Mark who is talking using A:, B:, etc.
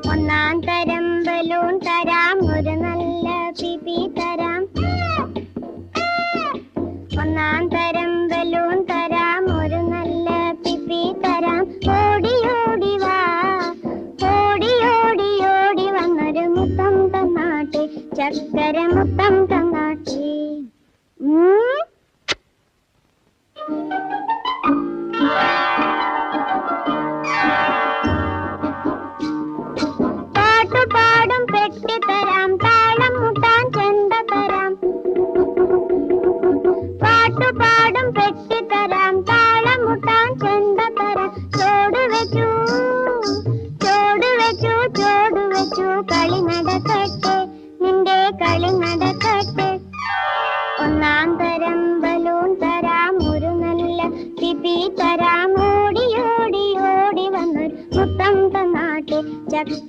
A: ഒന്നാം തരം ബലൂൺ തരാം, ഒരു നല്ല പിപി തരാം. ഒന്നാം തരം ബലൂൺ തരാം, ഒരു നല്ല പിപി തരാം. ഓടി ഓടി വാ, ഓടി ഓടി ഓടി വന്നൊരു മുത്തം തന്നാട്ടെ, ചക്കര മുത്തം തന്നാട്ടെ. പാട്ടുപാടും പെട്ടി തരാം, താളം മുട്ടാൻ ചെണ്ട തരാം. പാട്ടുപാടും പെട്ടി തരാം, താളം മുട്ടാൻ ചെണ്ട തരാം. ചോട് വെച്ചു ചോട് വെച്ചു ചോട് വെച്ചു കളി നടക്കട്ടെ.